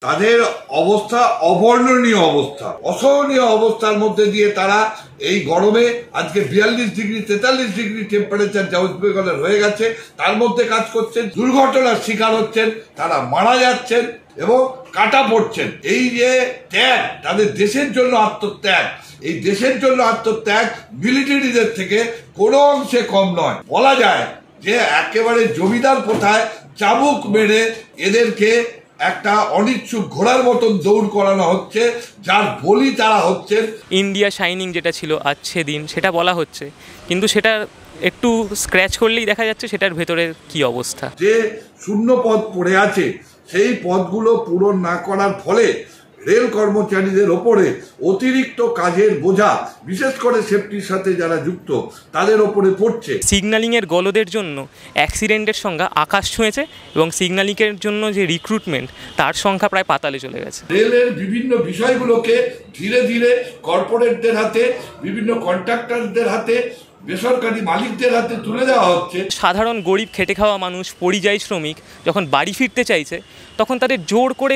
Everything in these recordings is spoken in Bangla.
তাদের অবস্থা অবর্ণনীয় অবস্থা, অসহনীয় অবস্থার মধ্যে দিয়ে তারা এই গরমে আজকে 42 ডিগ্রি 43 ডিগ্রি টেম্পারেচার যা ওয়েস্ট বেঙ্গলের হয়ে গেছে তার মধ্যে কাজ করছেন, দুর্ঘটনার শিকার হচ্ছেন, তারা মারা যাচ্ছেন এবং কাটা পড়ছেন। এই যে ত্যাগ, তাদের দেশের জন্য আত্মত্যাগ, এই দেশের জন্য আত্মত্যাগ মিলিটারিদের থেকে কোনো অংশে কম নয়। বলা যায় যে একেবারে জমিদার প্রথায় চাবুক মেরে এদেরকে একটা অনিচ্ছুক ঘোড়ার মতন দৌড় করানো হচ্ছে, যার বলি তারা হচ্ছেন। ইন্ডিয়া শাইনিং যেটা ছিল আজ সেদিন, সেটা বলা হচ্ছে, কিন্তু সেটা একটু স্ক্র্যাচ করলেই দেখা যাচ্ছে সেটার ভেতরের কি অবস্থা। যে শূন্য পদ পড়ে আছে সেই পদগুলো পূরণ না করার ফলে রেল কর্মচারীদের ওপরে অতিরিক্ত কাজের বোঝা, বিশেষ করে সেফটির সাথে যারা যুক্ত তাদের ওপরে পড়ছে। সিগন্যালিংয়ের গলদের জন্য অ্যাক্সিডেন্টের সংখ্যা আকাশ ছুঁয়েছে এবং সিগন্যালিংয়ের জন্য যে রিক্রুটমেন্ট তার সংখ্যা প্রায় পাতালে চলে গেছে। রেলের বিভিন্ন বিষয়গুলোকে ধীরে ধীরে কর্পোরেটদের হাতে, বিভিন্ন কন্ট্রাক্টরদের হাতে, বেসরকারি মালিকদের হাতে তুলে দেওয়া হচ্ছে। সাধারণ গরিব খেটে খাওয়া মানুষ, পরিযায়ী শ্রমিক যখন বাড়ি ফিরতে চাইছে তখন তাদের জোর করে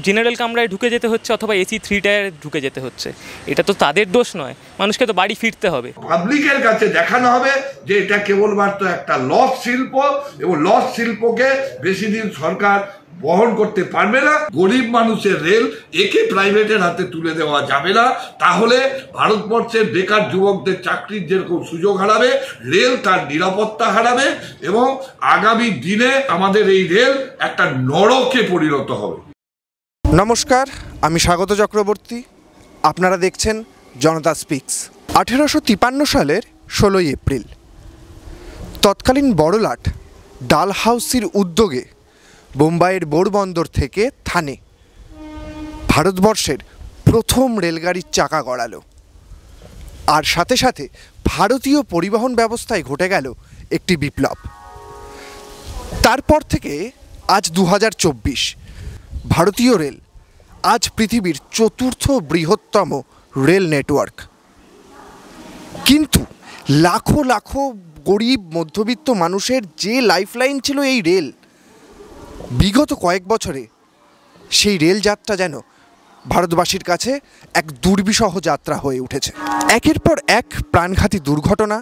জেনারেল কামরায় ঢুকে যেতে হচ্ছে অথবা এসি 3 টায়ারে ঢুকে যেতে হচ্ছে। এটা তো তাদের দোষ নয়, মানুষকে তো বাড়ি ফিরতে হবে। পাবলিকের কাছে দেখানো হবে যে এটা কেবলমাত্র একটা লস শিল্প এবং লস শিল্পকে বেশি দিন সরকার বহন করতে পারবে না। গরিব মানুষের রেল একে প্রাইভেটের হাতে তুলে দেওয়া যাবে না, তাহলে ভারতবর্ষের বেকার যুবকদের চাকরির যেরকম সুযোগ হারাবে, রেল তার নিরাপত্তা হারাবে এবং আগামী দিনে আমাদের এই রেল একটা নরকে পরিণত হবে। নমস্কার, আমি স্বাগত চক্রবর্তী। আপনারা দেখছেন জনতা স্পিক্স। 1853 সালের 16 এপ্রিল তৎকালীন বড়লাট ডালহাউসির উদ্যোগে বোম্বাইয়ের বোরবন্দর থেকে থানে ভারতবর্ষের প্রথম রেলগাড়ির চাকা গড়ালো, আর সাথে সাথে ভারতীয় পরিবহন ব্যবস্থায় ঘটে গেল একটি বিপ্লব। তারপর থেকে আজ 2024, ভারতীয় রেল আজ পৃথিবীর 4র্থ বৃহত্তম রেল নেটওয়ার্ক। কিন্তু লাখো লাখো গরিব মধ্যবিত্ত মানুষের যে লাইফলাইন ছিল এই রেল, বিগত কয়েক বছরে সেই রেল যাত্রা যেন ভারতবাসীর কাছে এক দুর্বিষহ যাত্রা হয়ে উঠেছে। একের পর এক প্রাণঘাতী দুর্ঘটনা,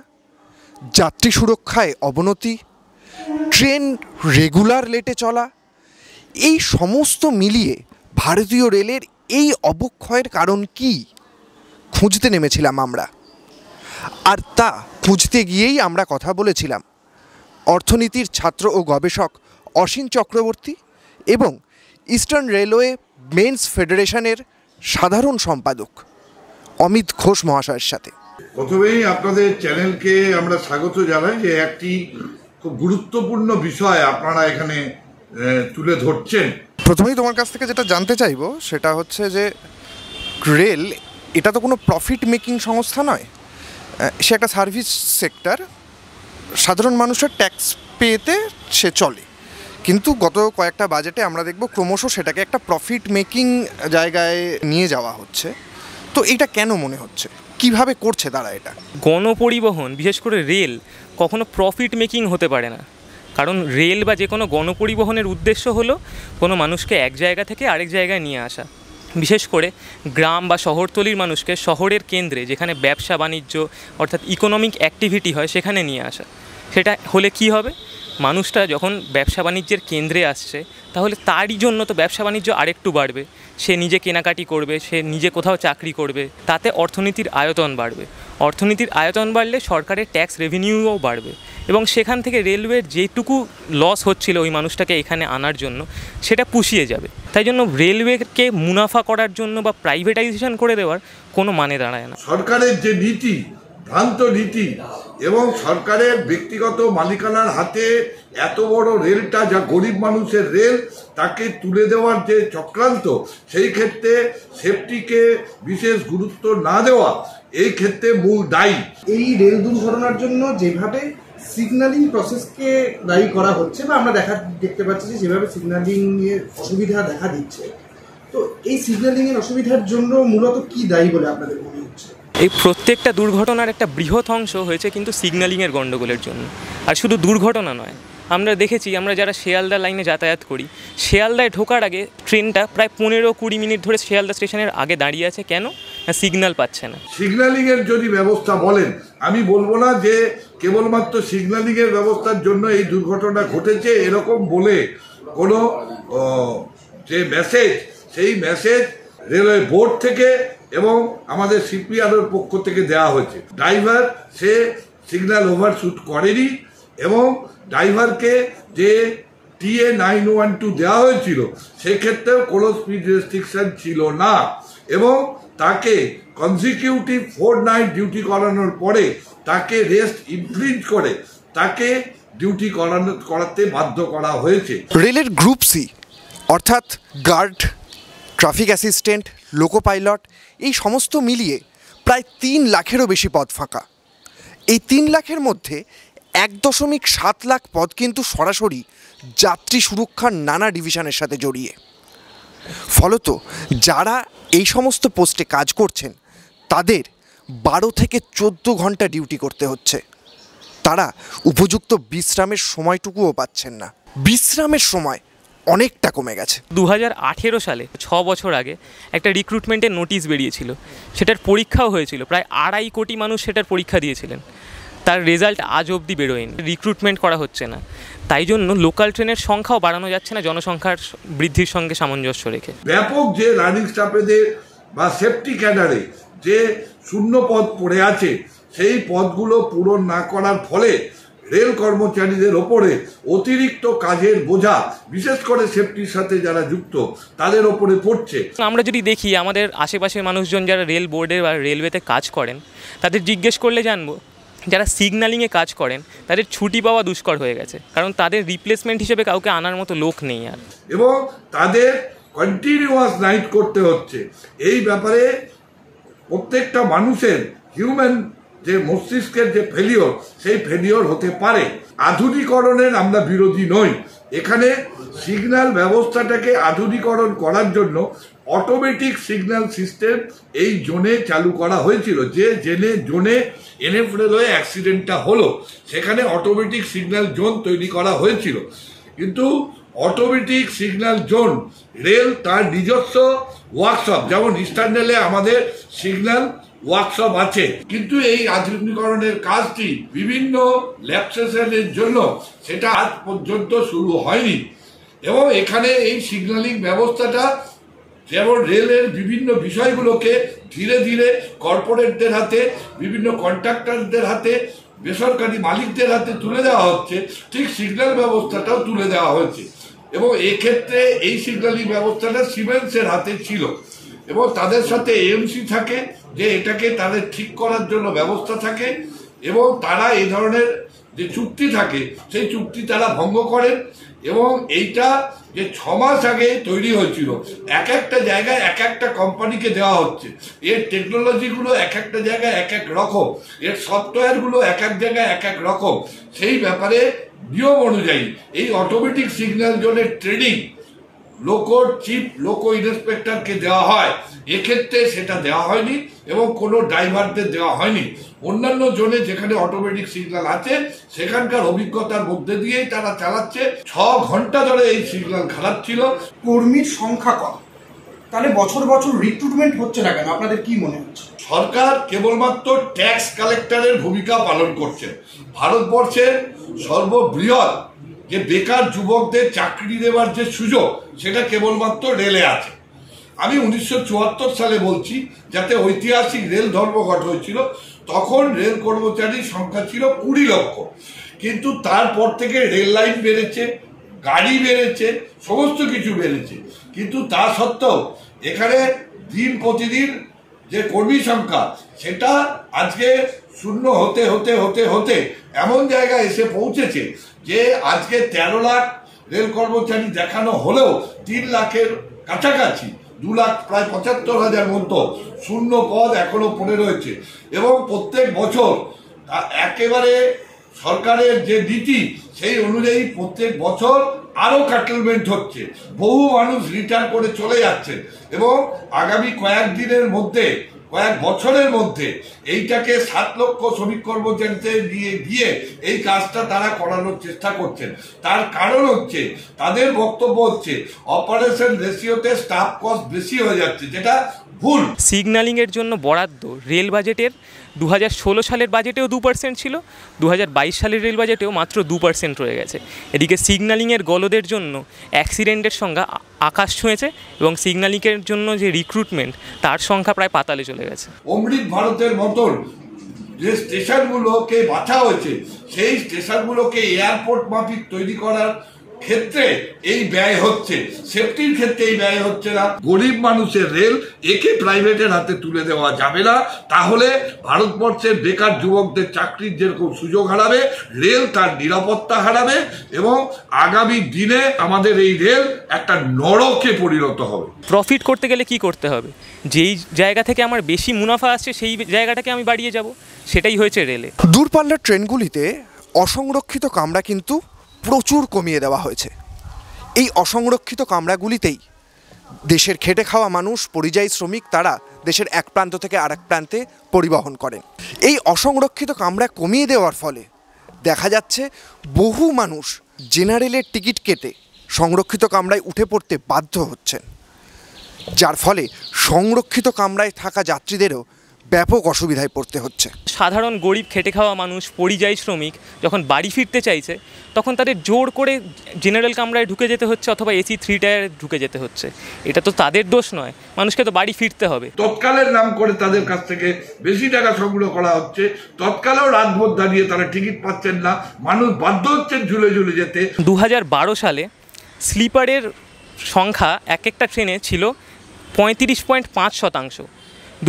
যাত্রী সুরক্ষায় অবনতি, ট্রেন রেগুলার লেটে চলা, এই সমস্ত মিলিয়ে ভারতীয় রেলের এই অবক্ষয়ের কারণ কি খুঁজতে নেমেছিলাম আমরা। আর তা খুঁজতে গিয়েই আমরা কথা বলেছিলাম অর্থনীতির ছাত্র ও গবেষক অসীম চক্রবর্তী এবং ইস্টার্ন রেলওয়ে মেন্স ফেডারেশনের সাধারণ সম্পাদক অমিত ঘোষ মহাশয়ের সাথে। প্রথমেই আপনাদের চ্যানেলকে আমরা স্বাগত জানাই যে একটি খুব গুরুত্বপূর্ণ বিষয় আপনারা এখানে তুলে ধরছেন। প্রথমেই তোমার কাছ থেকে যেটা জানতে চাইবো সেটা হচ্ছে যে রেল এটা তো কোনো প্রফিট মেকিং সংস্থা নয়, সে একটা সার্ভিস সেক্টর। সাধারণ মানুষের ট্যাক্স পেতে সে চলে, কিন্তু গত কয়েকটা বাজেটে আমরা দেখব ক্রমশ সেটাকে একটা প্রফিট মেকিং জায়গায় নিয়ে যাওয়া হচ্ছে। তো এটা কেন মনে হচ্ছে, কিভাবে করছে তারা এটা? গণপরিবহন, বিশেষ করে রেল, কখনো প্রফিট মেকিং হতে পারে না। কারণ রেল বা যে কোনো গণপরিবহনের উদ্দেশ্য হলো কোনো মানুষকে এক জায়গা থেকে আরেক জায়গায় নিয়ে আসা, বিশেষ করে গ্রাম বা শহরতলির মানুষকে শহরের কেন্দ্রে যেখানে ব্যবসা বাণিজ্য অর্থাৎ ইকোনমিক অ্যাক্টিভিটি হয় সেখানে নিয়ে আসা। সেটা হলে কি হবে, মানুষটা যখন ব্যবসা বাণিজ্যের কেন্দ্রে আসছে তাহলে তারই জন্য তো ব্যবসা বাণিজ্য আরেকটু বাড়বে, সে নিজে কেনাকাটি করবে, সে নিজে কোথাও চাকরি করবে, তাতে অর্থনীতির আয়তন বাড়বে। অর্থনীতির আয়তন বাড়লে সরকারের ট্যাক্স রেভিনিউও বাড়বে এবং সেখান থেকে রেলওয়ের যেটুকু লস হচ্ছিল ওই মানুষটাকে এখানে আনার জন্য সেটা পুষিয়ে যাবে। তাই জন্য রেলওয়েকে মুনাফা করার জন্য বা প্রাইভেটাইজেশন করে দেওয়ার কোনো মানে দাঁড়ায় না। সরকারের যে নীতি, ভ্রান্ত নীতি এবং সরকারের ব্যক্তিগত মালিকানার হাতে এত বড় রেলটা, যা গরিব মানুষের রেল, তাকে তুলে দেওয়ার যে চক্রান্ত, সেই ক্ষেত্রে সেফটিকে বিশেষ গুরুত্ব না দেওয়া এই ক্ষেত্রে মূল দায়ী। এই রেল দুর্ঘটনার জন্য যেভাবে সিগন্যালিং প্রসেসকে দায়ী করা হচ্ছে বা আমরা দেখতে পাচ্ছি যে যেভাবে সিগন্যালিং এর অসুবিধা দেখা দিচ্ছে, তো এই সিগন্যালিং এর অসুবিধার জন্য মূলত কি দায়ী বলে আপনাদের মনে হচ্ছে? এই প্রত্যেকটা দুর্ঘটনার একটা বৃহৎ অংশ হয়েছে কিন্তু সিগন্যালিংয়ের গণ্ডগোলের জন্য। আর শুধু দুর্ঘটনা নয়, আমরা দেখেছি, আমরা যারা শিয়ালদা লাইনে যাতায়াত করি, শিয়ালদায় ঢোকার আগে ট্রেনটা প্রায় 15-20 মিনিট ধরে শিয়ালদা স্টেশনের আগে দাঁড়িয়ে আছে। কেন না? সিগন্যাল পাচ্ছে না। সিগন্যালিং এর যদি ব্যবস্থা বলেন, আমি বলবো না যে কেবলমাত্র সিগন্যালিং এর ব্যবস্থার জন্য এই দুর্ঘটনা ঘটেছে এরকম বলে কোনো যে মেসেজ, সেই মেসেজ রেলওয়ে বোর্ড থেকে এবং আমাদের সিপিআরের পক্ষ থেকে দেওয়া হয়েছে। ড্রাইভার সে সিগন্যাল ওভারশুট করেনি এবং ড্রাইভারকে যে TA 912 দেওয়া হয়েছিল সেক্ষেত্রেও কোনো স্পিড রেস্ট্রিকশন ছিল না এবং তাকে কনজিকিউটিভ 4 নাইট ডিউটি করানোর পরে তাকে রেস্ট ইনফ্লিজ করে তাকে ডিউটি করাতে বাধ্য করা হয়েছে। রেলের গ্রুপ সি অর্থাৎ guard, traffic assistant, loco pilot এই সমস্ত মিলিয়ে প্রায় 3 লাখেরও বেশি পদ ফাঁকা। এই 3 লাখের মধ্যে 1.7 লাখ পদ কিন্তু সরাসরি যাত্রী সুরক্ষার নানা ডিভিশনের সাথে জড়িয়ে। ফলত যারা এই সমস্ত পোস্টে কাজ করছেন তাদের 12 থেকে 14 ঘন্টা ডিউটি করতে হচ্ছে। তারা উপযুক্ত বিশ্রামের সময়টুকুও পাচ্ছেন না। বিশ্রামের সময় অনেকটা কমে গেছে। 2018 সালে 6 বছর আগে একটা রিক্রুটমেন্টের নোটিশ বেরিয়েছিল, সেটার পরীক্ষাও হয়েছিল। প্রায় 2.5 কোটি মানুষ সেটার পরীক্ষা দিয়েছিলেন, তার রেজাল্ট আজ অবধি বেরোয়নি। রিক্রুটমেন্ট করা হচ্ছে না, তাই জন্য লোকাল ট্রেনের সংখ্যাও বাড়ানো যাচ্ছে না জনসংখ্যার বৃদ্ধির সঙ্গে সামঞ্জস্য রেখে। ব্যাপক যে রানিং স্টাফেদের বা সেফটি ক্যাডারে যে শূন্য পদ পড়ে আছে সেই পদগুলো পূরণ না করার ফলে রেল কর্মচারীদের ওপরে অতিরিক্ত কাজের বোঝা, বিশেষ করে সেফটির সাথে যারা যুক্ত তাদের ওপরে পড়ছে। আমরা যদি দেখি আমাদের আশেপাশের মানুষজন যারা রেল বোর্ডে বা রেলওয়েতে কাজ করেন তাদের জিজ্ঞেস করলে জানবো যারা সিগন্যালিংয়ে কাজ করেন তাদের ছুটি পাওয়া দুষ্কর হয়ে গেছে, কারণ তাদের রিপ্লেসমেন্ট হিসেবে কাউকে আনার মতো লোক নেই আর, এবং তাদের কন্টিনিউয়াস নাইট করতে হচ্ছে। এই ব্যাপারে প্রত্যেকটা মানুষের হিউম্যান যে মস্তিষ্কের যে ফেলিওর, সেই ফেলিওর হতে পারে। আধুনিকরণের আমরা বিরোধী নই। এখানে সিগন্যাল ব্যবস্থাটাকে আধুনিকরণ করার জন্য অটোমেটিক সিগন্যাল সিস্টেম এই জোনে চালু করা হয়েছিল। যে জোনে NF রেলওয়ে অ্যাক্সিডেন্টটা হলো সেখানে অটোমেটিক সিগন্যাল জোন তৈরি করা হয়েছিল, কিন্তু অটোমেটিক সিগন্যাল জোন রেল তার নিজস্ব ওয়ার্কশপ, যেমন ইস্টার্ন রেলে আমাদের সিগন্যাল ওয়ার্কশপ আছে, কিন্তু এই আধুনিকরণের কাজটি বিভিন্ন ল্যাপসেশনের জন্য সেটা আজ পর্যন্ত শুরু হয়নি। এবং এখানে এই সিগন্যালিং ব্যবস্থাটা যেমন রেলের বিভিন্ন বিষয়গুলোকে ধীরে ধীরে কর্পোরেটদের হাতে, বিভিন্ন কন্ট্রাক্টরদের হাতে, বেসরকারি মালিকদের হাতে তুলে দেওয়া হচ্ছে, ঠিক সিগন্যাল ব্যবস্থাটাও তুলে দেওয়া হয়েছে। এবং এক্ষেত্রে এই সিগন্যালিং ব্যবস্থাটা সিমেন্সের হাতে ছিল এবং তাদের সাথে AMC থাকে যে এটাকে তাদের ঠিক করার জন্য ব্যবস্থা থাকে এবং তারা এই ধরনের যে চুক্তি থাকে সেই চুক্তি তারা ভঙ্গ করেন। এবং এইটা যে 6 মাস আগে তৈরি হয়েছিল, এক একটা জায়গায় এক একটা কোম্পানিকে দেওয়া হচ্ছে। এর টেকনোলজিগুলো এক একটা জায়গায় এক এক রকম, এর সফটওয়্যারগুলো এক এক জায়গায় এক এক রকম। সেই ব্যাপারে নিয়ম অনুযায়ী এই অটোমেটিক সিগন্যাল জোনের ট্রেনিং লোকো চিফ, লোকো ইন্সপেক্টরকে দেওয়া হয়। এক্ষেত্রে সেটা দেওয়া হয়নি এবং কোনো ড্রাইভারদের দেওয়া হয়নি। অন্যান্য জোনে যেখানে অটোমেটিক সিগন্যাল আছে সেখানকার অভিজ্ঞতার মধ্যে দিয়েই তারা চালাচ্ছে। 6 ঘন্টা ধরে এই সিগন্যাল খারাপ ছিল। কর্মীর সংখ্যা কম, তাহলে বছর বছর রিক্রুটমেন্ট হচ্ছে না কেন? আপনাদের কি মনে হচ্ছে? সরকার কেবলমাত্র ট্যাক্স কালেক্টরের ভূমিকা পালন করছে। ভারতবর্ষের সর্ববৃহৎ যে বেকার যুবকদের চাকরি দেওয়ার যে সুযোগ সেটা কেবলমাত্র রেলে আছে। আমি 1974 সালে বলছি, যাতে ঐতিহাসিক রেল ধর্মঘট হয়েছিল, তখন রেল কর্মচারীর সংখ্যা ছিল 20 লক্ষ, কিন্তু তারপর থেকে রেল লাইন বেড়েছে, গাড়ি বেড়েছে, সমস্ত কিছু বেড়েছে, কিন্তু তা সত্ত্বেও এখানে দিন প্রতিদিন যে কর্মী সংখ্যা সেটা আজকে শূন্য হতে হতে হতে হতে এমন জায়গায় এসে পৌঁছেছে যে আজকে 13 লাখ রেল কর্মচারী দেখানো হলেও 3 লাখের কাছাকাছি, 2 লাখ প্রায় 75,000 মতো শূন্য পদ এখনো পড়ে রয়েছে। এবং প্রত্যেক বছর একেবারে সরকারের যে নীতি সেই অনুযায়ী প্রত্যেক বছর আরো কাটেলমেন্ট হচ্ছে, বহু মানুষ রিটায়ার করে চলে যাচ্ছে এবং আগামী কয়েকদিনের মধ্যে কয়েক বছরের মধ্যে এইটাকে 7 লক্ষ শ্রমিক কর্মচারীতে নিয়ে গিয়ে এই কাজটা তারা করানোর চেষ্টা করছেন। তার কারণ হচ্ছে তাদের বক্তব্য হচ্ছে অপারেশন রেশিওতে স্টাফ কস্ট বেশি হয়ে যাচ্ছে, যেটা ভুল। সিগন্যালিংয়ের জন্য বরাদ্দ রেল বাজেটের 2016 সালের বাজেটেও 2% ছিল, 2022 সালের রেল বাজেটেও মাত্র 2% রয়ে গেছে। এদিকে সিগন্যালিংয়ের গলদের জন্য অ্যাক্সিডেন্টের সংখ্যা আকাশ ছুঁয়েছে এবং সিগন্যালিংয়ের জন্য যে রিক্রুটমেন্ট তার সংখ্যা প্রায় পাতালে চলে গেছে। অমৃত ভারতের মতন যে স্টেশনগুলোকে বাছা হয়েছে সেই স্টেশনগুলোকে এয়ারপোর্ট মাফিক তৈরি করার ক্ষেত্রে এই ব্যয় হচ্ছে, সেফটির ক্ষেত্রে এই ব্যয় হচ্ছে না। গরিব মানুষের রেল একে প্রাইভেটের হাতে তুলে দেওয়া যাবে না, তাহলে ভারতবর্ষের বেকার যুবকদের চাকরির যেরকম সুযোগ হারাবে, রেল তার নিরাপত্তা হারাবে এবং আগামী দিনে আমাদের এই রেল একটা নরকে পরিণত হবে। প্রফিট করতে গেলে কি করতে হবে? যেই জায়গা থেকে আমার বেশি মুনাফা আসছে সেই জায়গাটাকে আমি বাড়িয়ে যাব, সেটাই হয়েছে রেলে। দূরপাল্লার ট্রেনগুলিতে অসংরক্ষিত কামরা কিন্তু প্রচুর কমিয়ে দেওয়া হয়েছে। এই অসংরক্ষিত কামরাগুলিতেই দেশের খেটে খাওয়া মানুষ, পরিযায়ী শ্রমিক, তারা দেশের এক প্রান্ত থেকে আরেক প্রান্তে পরিবহন করেন। এই অসংরক্ষিত কামরা কমিয়ে দেওয়ার ফলে দেখা যাচ্ছে বহু মানুষ জেনারেলের টিকিট কেটে সংরক্ষিত কামরায় উঠে পড়তে বাধ্য হচ্ছেন, যার ফলে সংরক্ষিত কামরায় থাকা যাত্রীদেরও ব্যাপক অসুবিধায় পড়তে হচ্ছে। সাধারণ গরিব খেটে খাওয়া মানুষ, পরিযায়ী শ্রমিক যখন বাড়ি ফিরতে চাইছে তখন তাদের জোর করে জেনারেল কামরায় ঢুকে যেতে হচ্ছে অথবা এসি 3 টায়ারে ঢুকে যেতে হচ্ছে। এটা তো তাদের দোষ নয়, মানুষকে তো বাড়ি ফিরতে হবে। তৎকালের নাম করে তাদের কাছ থেকে বেশি টাকা সংগ্রহ করা হচ্ছে, তৎকালেও রাতভর দাঁড়িয়ে তারা টিকিট পাচ্ছেন না, মানুষ বাধ্য হচ্ছেন ঝুলে ঝুলে যেতে। 2012 সালে স্লিপারের সংখ্যা এক একটা ট্রেনে ছিল 35.5%।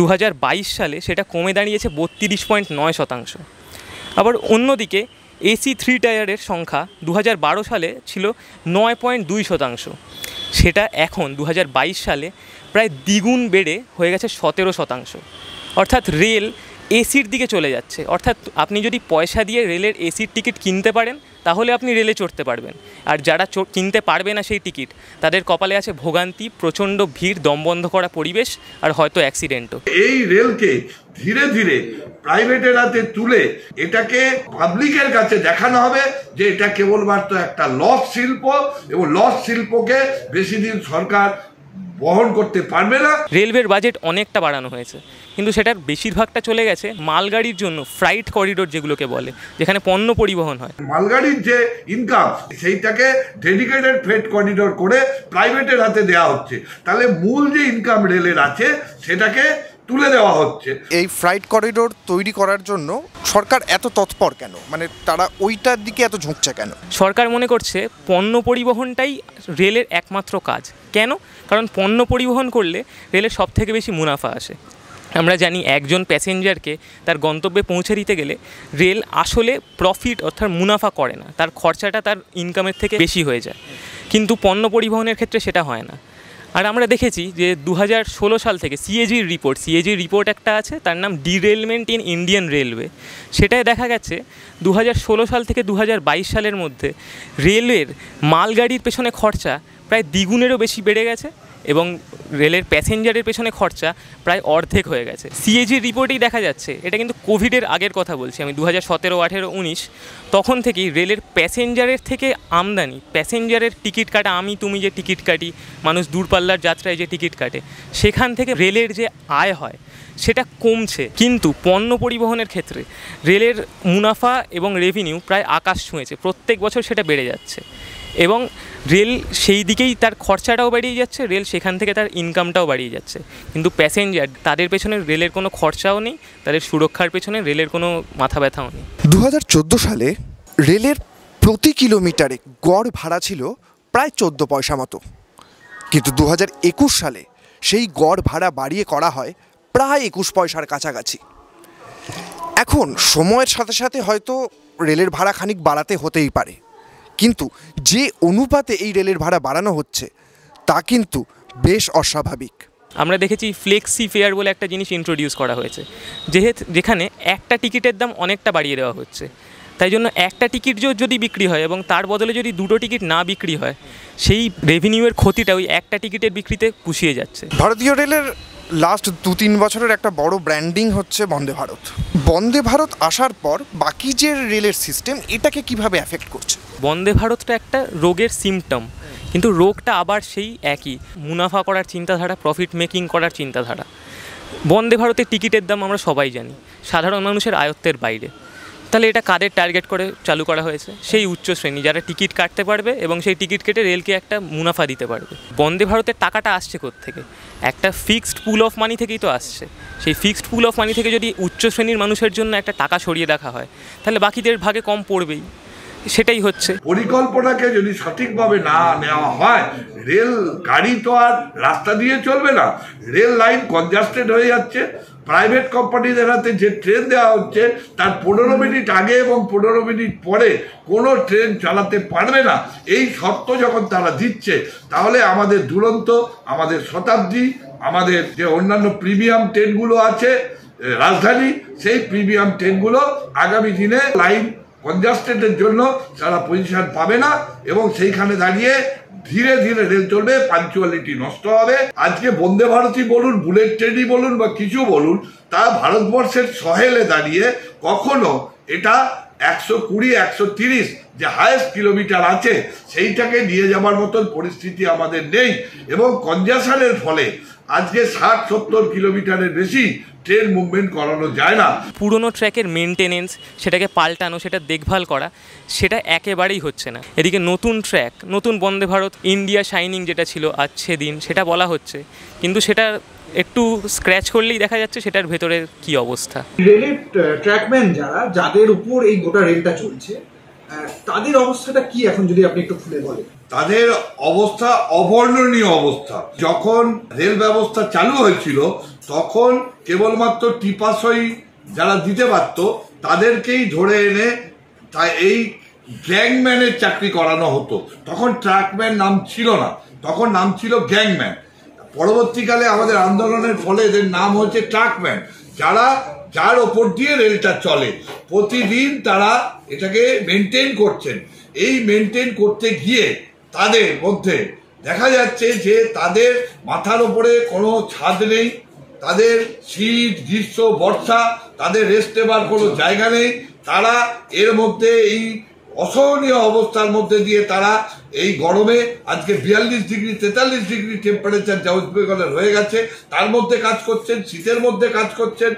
2022 সালে সেটা কমে দাঁড়িয়েছে 32.9%। আবার অন্যদিকে এসি 3 টায়ারের সংখ্যা 2012 সালে ছিল 9.2%, সেটা এখন 2022 সালে প্রায় দ্বিগুণ বেড়ে হয়ে গেছে 17%। অর্থাৎ রেল এসির দিকে চলে যাচ্ছে। অর্থাৎ আপনি যদি পয়সা দিয়ে রেলের এসির টিকিট কিনতে পারেন তাহলে আপনি রেলে চড়তে পারবেন, আর যারা কিনতে পারবে না সেই টিকিট, তাদের কপালে আছে ভোগান্তি, প্রচণ্ড ভিড়, দম বন্ধ করা পরিবেশ আর হয়তো অ্যাক্সিডেন্টও। এই রেলকে ধীরে ধীরে প্রাইভেটের হাতে তুলে এটাকে পাবলিকের কাছে দেখানো হবে যে এটা কেবলমাত্র একটা লস শিল্প এবং লস শিল্পকে বেশি দিন সরকার বহন করতে পারবে না। রেলওয়ের বাজেট অনেকটা বাড়ানো হয়েছে, কিন্তু সেটার বেশিরভাগটা চলে গেছে মালগাড়ির জন্য, ফ্রাইট করিডোর যেগুলোকে বলে, যেখানে পণ্য পরিবহন হয়। মালগাড়ির যে ইনকাম সেইটাকে ডেডিকেটেড ফ্রেট করিডোর করে প্রাইভেটের হাতে দেওয়া হচ্ছে, তাহলে মূল যে ইনকাম রেলের আছে সেটাকে তুলে দেওয়া হচ্ছে। এই ফ্রাইট করিডোর তৈরি করার জন্য সরকার এত তৎপর কেন? মানে তারা ওইটার দিকে এত ঝুঁকছে কেন? সরকার মনে করছে পণ্য পরিবহনটাই রেলের একমাত্র কাজ। কেন? কারণ পণ্য পরিবহন করলে রেলের সব থেকে বেশি মুনাফা আসে। আমরা জানি একজন প্যাসেঞ্জারকে তার গন্তব্যে পৌঁছে দিতে গেলে রেল আসলে প্রফিট অর্থাৎ মুনাফা করে না, তার খরচাটা তার ইনকামের থেকে বেশি হয়ে যায়, কিন্তু পণ্য পরিবহনের ক্ষেত্রে সেটা হয় না। আর আমরা দেখেছি যে 2016 সাল থেকে সিএজির রিপোর্ট একটা আছে, তার নাম ডিরেলমেন্ট ইন ইন্ডিয়ান রেলওয়ে। সেটাই দেখা গেছে 2016 সাল থেকে 2022 সালের মধ্যে রেলের মালগাড়ির পেছনে খরচা প্রায় দ্বিগুণেরও বেশি বেড়ে গেছে এবং রেলের প্যাসেঞ্জারের পেছনে খরচা প্রায় অর্ধেক হয়ে গেছে। সিএজির রিপোর্টেই দেখা যাচ্ছে, এটা কিন্তু কোভিডের আগের কথা বলছি আমি, 2017, 18, 19, তখন থেকেই রেলের প্যাসেঞ্জারের থেকে আমদানি, প্যাসেঞ্জারের টিকিট কাটা, আমি তুমি যে টিকিট কাটি, মানুষ দূরপাল্লার যাত্রায় যে টিকিট কাটে, সেখান থেকে রেলের যে আয় হয় সেটা কমছে। কিন্তু পণ্য পরিবহনের ক্ষেত্রে রেলের মুনাফা এবং রেভিনিউ প্রায় আকাশ ছুঁয়েছে, প্রত্যেক বছর সেটা বেড়ে যাচ্ছে এবং রেল সেই দিকেই তার খরচাটাও বাড়িয়ে যাচ্ছে, রেল সেখান থেকে তার ইনকামটাও বাড়িয়ে যাচ্ছে। কিন্তু প্যাসেঞ্জার, তাদের পেছনে রেলের কোনো খরচাও নেই, তাদের সুরক্ষার পেছনে রেলের কোনো মাথা ব্যথাও নেই। 2014 সালে রেলের প্রতি কিলোমিটারে গড় ভাড়া ছিল প্রায় 14 পয়সা মতো, কিন্তু 2021 সালে সেই গড় ভাড়া বাড়িয়ে করা হয় প্রায় 21 পয়সার কাছাকাছি। এখন সময়ের সাথে সাথে হয়তো রেলের ভাড়া খানিক বাড়াতে হতেই পারে, কিন্তু যে অনুপাতে এই রেলের ভাড়া বাড়ানো হচ্ছে তা কিন্তু বেশ অস্বাভাবিক। আমরা দেখেছি ফ্লেক্সি ফেয়ার বলে একটা জিনিস ইন্ট্রোডিউস করা হয়েছে, যেখানে একটা টিকিটের দাম অনেকটা বাড়িয়ে দেওয়া হচ্ছে। তাই জন্য একটা টিকিট যদি বিক্রি হয় এবং তার বদলে যদি 2টো টিকিট না বিক্রি হয়, সেই রেভিনিউয়ের ক্ষতিটা ওই একটা টিকিটের বিক্রিতে পুষিয়ে যাচ্ছে। ভারতীয় রেলের লাস্ট 2-3 বছরের একটা বড় ব্র্যান্ডিং হচ্ছে বন্দে ভারত। বন্দে ভারত আসার পর বাকি যে রেলের সিস্টেম এটাকে কিভাবে এফেক্ট করছে? বন্দে ভারতটা একটা রোগের সিমটম, কিন্তু রোগটা আবার সেই একই, মুনাফা করার চিন্তাধারা, প্রফিট মেকিং করার চিন্তাধারা। বন্দে ভারতের টিকিটের দাম আমরা সবাই জানি, সাধারণ মানুষের আয়ত্তের বাইরে। তাহলে এটা কাদের টার্গেট করে চালু করা হয়েছে? সেই উচ্চ শ্রেণী যারা টিকিট কাটতে পারবে এবং সেই টিকিট কেটে রেলকে একটা মুনাফা দিতে পারবে। বন্দে ভারতের টাকাটা আসছে কোত্থেকে? একটা ফিক্সড পুল অফ মানি থেকেই তো আসছে। সেই ফিক্সড পুল অফ মানি থেকে যদি উচ্চ শ্রেণীর মানুষের জন্য একটা টাকা সরিয়ে দেখা হয়, তাহলে বাকিদের ভাগে কম পড়বেই। সেটাই হচ্ছে। পরিকল্পনাকে যদি সঠিকভাবে না নেওয়া হয়, রেল গাড়ি তো আর রাস্তা দিয়ে চলবে না, রেল লাইন কনজাস্টেড হয়ে যাচ্ছে। প্রাইভেট কোম্পানিদের হাতে যে ট্রেন দেওয়া হচ্ছে তার 15 মিনিট আগে এবং 15 মিনিট পরে কোনো ট্রেন চালাতে পারবে না, এই শর্ত যখন তারা দিচ্ছে, তাহলে আমাদের দুরন্ত, আমাদের শতাব্দী, আমাদের যে অন্যান্য প্রিমিয়াম ট্রেনগুলো আছে রাজধানী, সেই প্রিমিয়াম ট্রেনগুলো আগামী দিনে লাইন কনজাস্টেডের জন্য তারা পজিশন পাবে না এবং সেইখানে দাঁড়িয়ে ধীরে ধীরে রেল চলবে, পাঞ্চুয়ালিটি নষ্ট হবে। আজকে বন্দে ভারতই বলুন, বুলেট ট্রেনই বলুন বা কিছু বলুন, তা ভারতবর্ষের সহেলে দাঁড়িয়ে কখনো এটা 120-130 যে হায়েস্ট কিলোমিটার আছে সেইটাকে নিয়ে যাবার মতন পরিস্থিতি আমাদের নেই এবং কনজাশনের ফলে আজকে 60-70 কিলোমিটারের বেশি ট্রেন মুভমেন্ট করানো যায় না। পুরনো ট্র্যাকের মেনটেনেন্স, সেটাকে পাল্টানো, সেটা দেখভাল করা, সেটা একেবারেই হচ্ছে না। এদিকে নতুন ট্র্যাক, নতুন বন্দে ভারত ইন্ডিয়া শাইনিং যেটা ছিল আজকে দিন, সেটা বলা হচ্ছে, কিন্তু সেটা একটু স্ক্র্যাচ করলেই দেখা যাচ্ছে সেটার ভেতরের কি অবস্থা। রেলের ট্র্যাকম্যান যাদের উপর এই গোটা রেলটা চলছে, তাদের অবস্থাটা কি এখন, যদি আপনি একটু খুলে বলেন? তাদের অবস্থা অবর্ণনীয় অবস্থা। যখন রেল ব্যবস্থা চালু হয়েছিল তখন কেবলমাত্র টিপাসই যারা দিতে পারত তাদেরকেই ধরে এনে এই গ্যাংম্যানের চাকরি করানো হতো। তখন ট্র্যাকম্যান নাম ছিল না, তখন নাম ছিল গ্যাংম্যান। পরবর্তীকালে আমাদের আন্দোলনের ফলে এদের নাম হচ্ছে ট্র্যাকম্যান, যার ওপর দিয়ে রেলটা চলে। প্রতিদিন তারা এটাকে মেনটেন করছেন। এই মেনটেন করতে গিয়ে তাদের মধ্যে দেখা যাচ্ছে যে তাদের মাথার ওপরে কোনো ছাদ নেই, তাদের শীত, গ্রীষ্ম, বর্ষা, তাদের রেস্ট নেবার কোনো জায়গা নেই। তারা এর মধ্যে এই অসহনীয় অবস্থার মধ্যে দিয়ে তারা এই গরমে আজকে 42-43 ডিগ্রি টেম্পারেচার যা ওয়েস্ট বেঙ্গলের হয়ে গেছে, তার মধ্যে কাজ করছেন, শীতের মধ্যে কাজ করছেন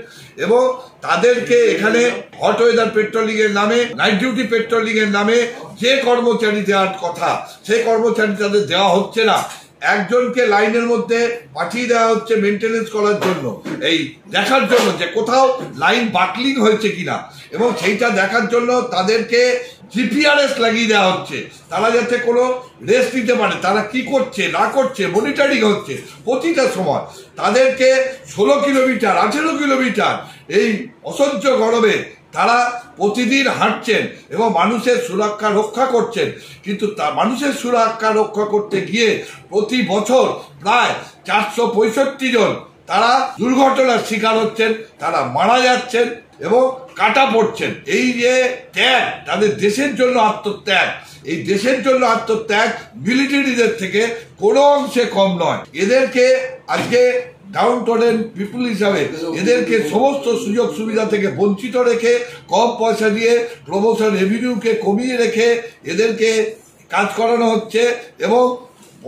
এবং তাদেরকে এখানে হট ওয়েদার পেট্রোলিং এর নামে, নাইট ডিউটি পেট্রোলিং এর নামে যে কর্মচারী দেওয়ার কথা সেই কর্মচারী তাদের দেওয়া হচ্ছে না। একজনকে লাইনের মধ্যে পাঠিয়ে দেওয়া হচ্ছে মেনটেনেন্স করার জন্য, এই দেখার জন্য যে কোথাও লাইন বাকলিং হয়েছে কিনা, এবং সেইটা দেখার জন্য তাদেরকে জিপিআরএস লাগিয়ে দেওয়া হচ্ছে, তারা যাতে কোনো রেস্ট নিতে পারে, তারা কি করছে না করছে মনিটরিং হচ্ছে প্রতিটা সময়। তাদেরকে 16 কিলোমিটার 18 কিলোমিটার এই অসহ্য গরমে তারা প্রতিদিন হাঁটছেন এবং মানুষের সুরক্ষা রক্ষা করছেন, কিন্তু মানুষের সুরক্ষা রক্ষা করতে গিয়ে প্রতি বছর প্রায় 465 জন তারা দুর্ঘটনার শিকার হচ্ছেন, তারা মারা যাচ্ছেন এবং কাটা পড়ছেন। এই যে ত্যাগ, তাদের দেশের জন্য আত্মত্যাগ, এই দেশের জন্য আত্মত্যাগ মিলিটারিদের থেকে কোনো অংশে কম নয়। এদেরকে আজকে ডাউন টোডেন পিপুল হিসাবে এদেরকে সমস্ত সুযোগ সুবিধা থেকে বঞ্চিত রেখে, কম পয়সা দিয়ে প্রমোশন রেভিনিউকে কমিয়ে রেখে এদেরকে কাজ করানো হচ্ছে এবং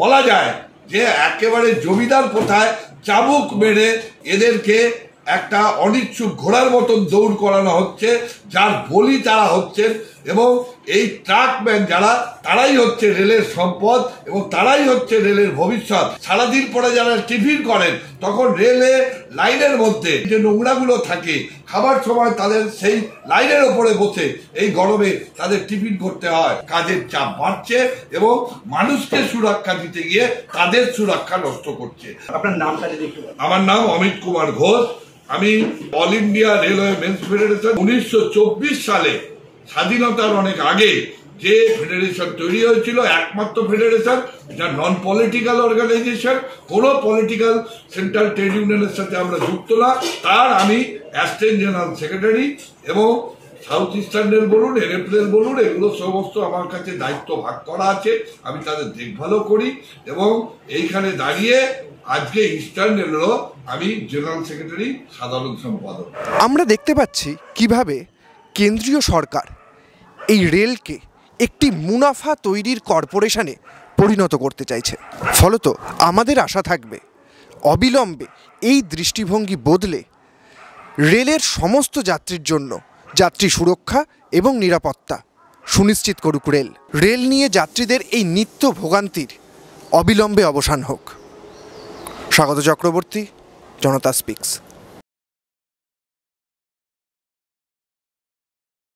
বলা যায় যে একেবারে জমিদার প্রথায় চাবুক মেরে এদেরকে একটা অনিচ্ছুক ঘোড়ার মতন দৌড় করানো হচ্ছে, যার বলি তারা হচ্ছেন। এবং এই ট্রাকম্যান যারা, তারাই হচ্ছে রেলের সম্পদ এবং তারাই হচ্ছে রেলের ভবিষ্যৎ। সারাদিন পরে যারা টিফিন করেন তখন রেলে লাইনের মধ্যে যে নোংরাগুলো থাকে, খাবার সময় তাদের সেই লাইনের ওপরে বসে এই গরমে তাদের টিফিন করতে হয়। কাজের চাপ বাড়ছে এবং মানুষকে সুরক্ষা দিতে গিয়ে তাদের সুরক্ষা নষ্ট করছে। আপনার নামটা যদি? আমার নাম অমিত কুমার ঘোষ। আমি all India railway men's federation 1924 সালে স্বাধীনতার অনেক আগে যে ফেডারেশন তৈরি হয়েছিল, একমাত্র ফেডারেশন যা নন পলিটিক্যাল অর্গানাইজেশন, কোনো পলিটিক্যাল সেন্ট্রাল ট্রেড ইউনিয়নের সাথে আমরা যুক্ত না, তার আমি অ্যাসিস্ট্যান্ট জেনারেল সেক্রেটারি। এবং সাউথ ইস্টার্ন রেল বলুন, এনএফএল বলুন, এগুলো সমস্ত আমার কাছে দায়িত্ব ভাগ করা আছে, আমি তাদের দেখভালও করি এবং এইখানে দাঁড়িয়ে আজকে ইস্টার্ন রেলেরও আমি জেনারেল সেক্রেটারি, সাধারণ সম্পাদক। আমরা দেখতে পাচ্ছি কিভাবে কেন্দ্রীয় সরকার এই রেলকে একটি মুনাফা তৈরির কর্পোরেশনে পরিণত করতে চাইছে। ফলত আমাদের আশা থাকবে অবিলম্বে এই দৃষ্টিভঙ্গি বদলে রেলের সমস্ত যাত্রীর জন্য যাত্রী সুরক্ষা এবং নিরাপত্তা সুনিশ্চিত করুক রেল। রেল নিয়ে যাত্রীদের এই নিত্য ভোগান্তির অবিলম্বে অবসান হোক। স্বাগত চক্রবর্তী, জনতা স্পিক্স।